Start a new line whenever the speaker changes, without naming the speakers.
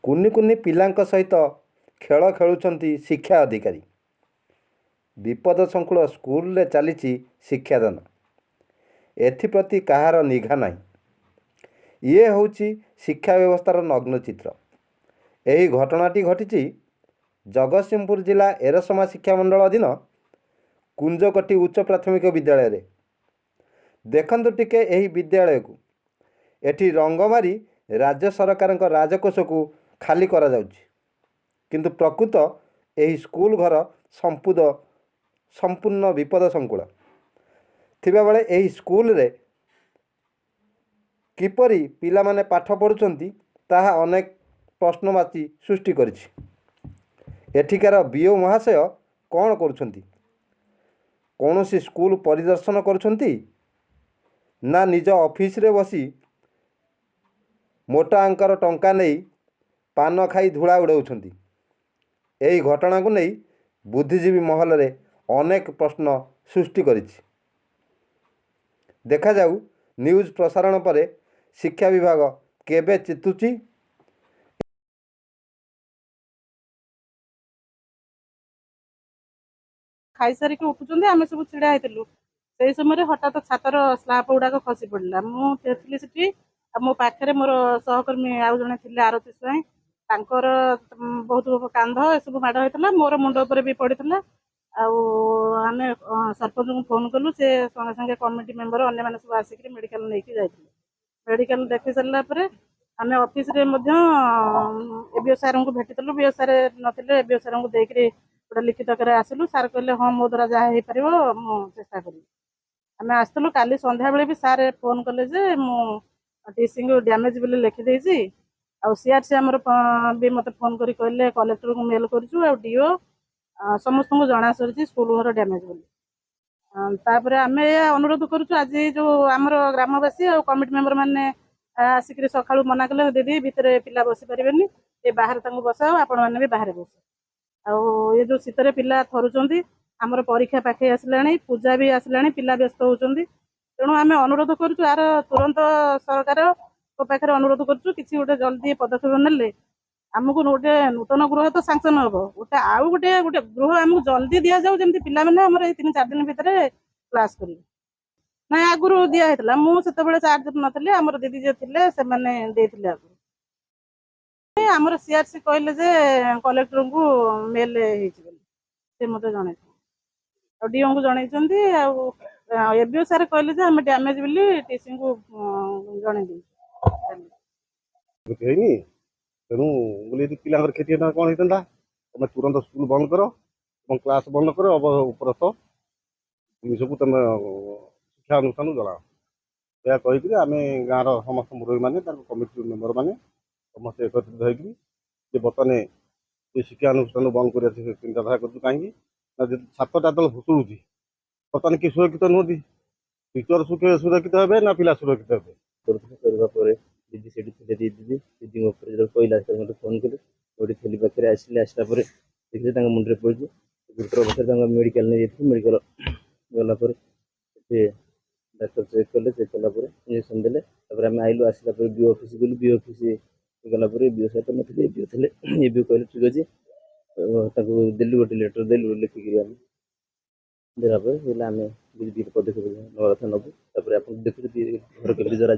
କୁନି କୁନି ପିଲାଙ୍କ ସହିତ ଖେଳ ଖେଳୁଛନ୍ତି ଶିକ୍ଷା ଅଧିକାରୀ। ବିପଦ ସଂକୁଳ ସ୍କୁଲରେ ଚାଲିଛି ଶିକ୍ଷାଦାନ। ଏଥିପ୍ରତି କାହାର ନିଘା ନାହିଁ। ଇଏ ହେଉଛି ଶିକ୍ଷା ବ୍ୟବସ୍ଥାର ନଗ୍ନ ଚିତ୍ର। ଏହି ଘଟଣାଟି ଘଟିଛି ଜଗତସିଂହପୁର ଜିଲ୍ଲା ଏରସମା ଶିକ୍ଷା ମଣ୍ଡଳ ଅଧୀନ କୁଞ୍ଜକଟି ଉଚ୍ଚ ପ୍ରାଥମିକ ବିଦ୍ୟାଳୟରେ। ଦେଖନ୍ତୁ ଟିକେ ଏହି ବିଦ୍ୟାଳୟକୁ। ଏଠି ରଙ୍ଗ ମାରି ରାଜ୍ୟ ସରକାରଙ୍କ ରାଜକୋଷକୁ ଖାଲି କରାଯାଉଛି, କିନ୍ତୁ ପ୍ରକୃତ ଏହି ସ୍କୁଲ ଘର ସମ୍ପୂର୍ଣ୍ଣ ବିପଦ ସଂକୁଳ ଥିବାବେଳେ ଏହି ସ୍କୁଲରେ କିପରି ପିଲାମାନେ ପାଠ ପଢ଼ୁଛନ୍ତି ତାହା ଅନେକ ପ୍ରଶ୍ନବାଚୀ ସୃଷ୍ଟି କରିଛି। ଏଠିକାର ବିଓ ମହାଶୟ କ'ଣ କରୁଛନ୍ତି? କୌଣସି ସ୍କୁଲ ପରିଦର୍ଶନ କରୁଛନ୍ତି ନା ନିଜ ଅଫିସରେ ବସି ମୋଟା ଅଙ୍କର ଟଙ୍କା ନେଇ ପାନ ଖାଇ ଧୂଳା ଉଡ଼ାଉଛନ୍ତି? ଏହି ଘଟଣାକୁ ନେଇ ବୁଦ୍ଧିଜୀବୀ ମହଲରେ ଅନେକ ପ୍ରଶ୍ନ ସୃଷ୍ଟି କରିଛି। ଦେଖାଯାଉ ନ୍ୟୁଜ୍ ପ୍ରସାରଣ ପରେ ଶିକ୍ଷା ବିଭାଗ କେବେ ଚିତୁଛି।
ଖାଇସାରିକି ଉଠୁଛନ୍ତି, ଆମେ ସବୁ ଛିଡ଼ା ହେଇଥିଲୁ। ସେଇ ସମୟରେ ହଠାତ୍ ଛାତର ସ୍ଲାବ୍ ଗୁଡ଼ାକ ଖସି ପଡ଼ିଲା। ମୁଁ ଥିଲି ସେଠି, ଆଉ ମୋ ପାଖରେ ମୋର ସହକର୍ମୀ ଆଉ ଜଣେ ଥିଲେ ଆରତୀ ସ୍ୱାଇଁ। ତାଙ୍କର ବହୁତ କାନ୍ଧ ଏସବୁ ମାଡ଼ ହେଇଥିଲା, ମୋର ମୁଣ୍ଡ ଉପରେ ବି ପଡ଼ିଥିଲା। ଆଉ ଆମେ ସରପଞ୍ଚଙ୍କୁ ଫୋନ୍ କଲୁ, ସେ ସଙ୍ଗେ ସଙ୍ଗେ କମିଟି ମେମ୍ବର ଅନ୍ୟମାନେ ସବୁ ଆସିକି ମେଡ଼ିକାଲ ନେଇକି ଯାଇଥିଲେ। ମେଡ଼ିକାଲ ଦେଖି ସାରିଲା ପରେ ଆମେ ଅଫିସରେ ମଧ୍ୟ ଏବିଓ ସାର୍ଙ୍କୁ ଭେଟିଥିଲୁ। ବିଓ ସାର୍ ନଥିଲେ, ଏବିଓ ସାର୍ଙ୍କୁ ଦେଇକରି ଗୋଟେ ଲିଖିତ ଆକାରରେ ଆସିଲୁ। ସାର୍ କହିଲେ ହଁ, ମୋ ଦ୍ୱାରା ଯାହା ହେଇପାରିବ ମୁଁ ଚେଷ୍ଟା କରିବି। ଆମେ ଆସିଥିଲୁ। କାଲି ସନ୍ଧ୍ୟାବେଳେ ବି ସାର୍ ଫୋନ୍ କଲେ ଯେ ମୁଁ ଟିସିଙ୍କୁ ଡ୍ୟାମେଜ୍ ବୋଲି ଲେଖିଦେଇଛି। ଆଉ ସିଆର୍ସି ଆମର ବି ମୋତେ ଫୋନ୍ କରି କହିଲେ କଲେକ୍ଟରକୁ ମେଲ୍ କରିଛୁ, ଆଉ ଡିଓ ସମସ୍ତଙ୍କୁ ଜଣାସରିଛି ସ୍କୁଲ ଘର ଡ୍ୟାମେଜ୍ ବୋଲି। ତାପରେ ଆମେ ଅନୁରୋଧ କରୁଛୁ, ଆଜି ଯେଉଁ ଆମର ଗ୍ରାମବାସୀ ଆଉ କମିଟି ମେମ୍ବର ମାନେ ଆସିକରି ସକାଳୁ ମନା କଲେ ଦିଦି ଭିତରେ ପିଲା ବସିପାରିବେନି, ଏ ବାହାରେ ତାଙ୍କୁ ବସାଅ, ଆପଣମାନେ ବି ବାହାରେ ବସ। ଆଉ ଏ ଯେଉଁ ଶୀତରେ ପିଲା ଥରୁଛନ୍ତି, ଆମର ପରୀକ୍ଷା ପାଖେଇ ଆସିଲାଣି, ପୂଜା ବି ଆସିଲାଣି, ପିଲା ବ୍ୟସ୍ତ ହେଉଛନ୍ତି। ତେଣୁ ଆମେ ଅନୁରୋଧ କରୁଛୁ, ଆର ତୁରନ୍ତ ସରକାରଙ୍କ ପାଖରେ ଅନୁରୋଧ କରୁଛୁ କିଛି ଗୋଟେ ଜଲ୍ଦି ପଦକ୍ଷେପ ନେଲେ ଆମକୁ ଗୋଟେ ନୂତନ ଗୃହ ତ ସାଂସନ ହେବ, ଆଉ ଗୋଟେ ଗୃହ ଆମକୁ ଜଲ୍ଦି ଦିଆଯାଉ, ଯେମିତି ପିଲାମାନେ ଆମର ଏଇ 3-4 ଦିନ ଭିତରେ କ୍ଲାସ୍ କରିବେ। ନାଇଁ, ଆଗରୁ ଦିଆ ହେଇଥିଲା। ମୁଁ ସେତେବେଳେ ଚାର୍ଜ ନଥିଲି, ଆମର ଦିଦି ଯିଏ ଥିଲେ ସେମାନେ ଦେଇଥିଲେ ଆଗରୁ। ଆମର ସିଆର୍ସି କହିଲେ ଯେ କଲେକ୍ଟରଙ୍କୁ ମେଲ୍ ହେଇଛି ବୋଲି ସେ ମୋତେ ଜଣେଇଥିଲେ, ଆଉ ଡିଓଙ୍କୁ ଜଣେଇଛନ୍ତି। ଆଉ ଏବିଓ ସାର୍ କହିଲେ ଯେ ଆମେ ଡ୍ୟାମେଜ୍ ବୋଲି ଟିସିଙ୍କୁ ଜଣେଇ ଦେଇଛୁ।
ହେଇନି, ତେଣୁ ବୋଲି ଯଦି ପିଲାଙ୍କର କ୍ଷତି ହେଇଥାନ୍ତା କ'ଣ ହେଇଥାନ୍ତା? ତମେ ତୁରନ୍ତ ସ୍କୁଲ ବନ୍ଦ କର ଏବଂ କ୍ଲାସ୍ ବନ୍ଦ କର, ଉପରସ୍ଥ ଜିନିଷକୁ ତମେ ଶିକ୍ଷା ଅନୁଷ୍ଠାନକୁ ଜଣାଅ। ଏହା କହିକରି ଆମେ ଗାଁର ସମସ୍ତ ମୁରବୀମାନେ, ତାଙ୍କ କମିଟି ମେମ୍ବରମାନେ ସମସ୍ତେ ଏକତ୍ରିତ ହୋଇକରି ଯେ ବର୍ତ୍ତମାନ ଏ ଶିକ୍ଷାନୁଷ୍ଠାନ ବନ୍ଦ କରିବା ଚିନ୍ତାଧାରା କରୁଛୁ। କାହିଁକି ନା ଯଦି ଛାତ୍ରଟା ଯେତେବେଳେ ଭୁଷୁଳୁଛି, ବର୍ତ୍ତମାନ କିଏ ସୁରକ୍ଷିତ ନୁହନ୍ତି? ଟିଚର ସୁରକ୍ଷିତ ହେବେ ନା ପିଲା ସୁରକ୍ଷିତ ହେବେ? କରିବା ପରେ ଦିଦି ସେଠି ଥିଲେ, ଦିଦିଙ୍କ ଉପରେ ଯେତେବେଳେ କହିଲା ସେତେବେଳେ ମୋତେ ଫୋନ୍ କଲେ। ଗୋଟେ ଥେଲି ପାଖରେ ଆସିଲା ପରେ ଦେଖିଲେ ତାଙ୍କ ମୁଣ୍ଡରେ ପଡ଼ିଛି। ଗୁରୁତର ଅବସ୍ଥାରେ ତାଙ୍କ ମେଡ଼ିକାଲ ନେଇଯାଇଥିଲି। ମେଡ଼ିକାଲ ଗଲା ପରେ ସେ ଡାକ୍ତର ଚେକ୍ କଲା ପରେ ଇଞ୍ଜେକ୍ସନ୍ ଦେଲେ। ତାପରେ ଆମେ ଆଇଲୁ। ଆସିଲା ପରେ ବିଓ ଅଫିସ୍ ଗଲୁ। ବିଓ ଅଫିସ୍ ଗଲା ପରେ ବିଓ ସାର୍ ତ ନଥିଲେ, ଏବିଓ ଥିଲେ। ଏବିଓ କହିଲେ ଠିକ୍ ଅଛି, ତାକୁ ଦେଲୁ, ଗୋଟେ ଲେଟର୍ ଦେଲୁ, ଲେଖିକିରି ଆମେ ଦେଲା ପରେ ହେଲେ ଆମେ ପଦକ୍ଷେପ ନେବା କଥା ନେବୁ। ତାପରେ ଆପଣ ଦେଖୁଛନ୍ତି ଘର କେମିତି ଜରା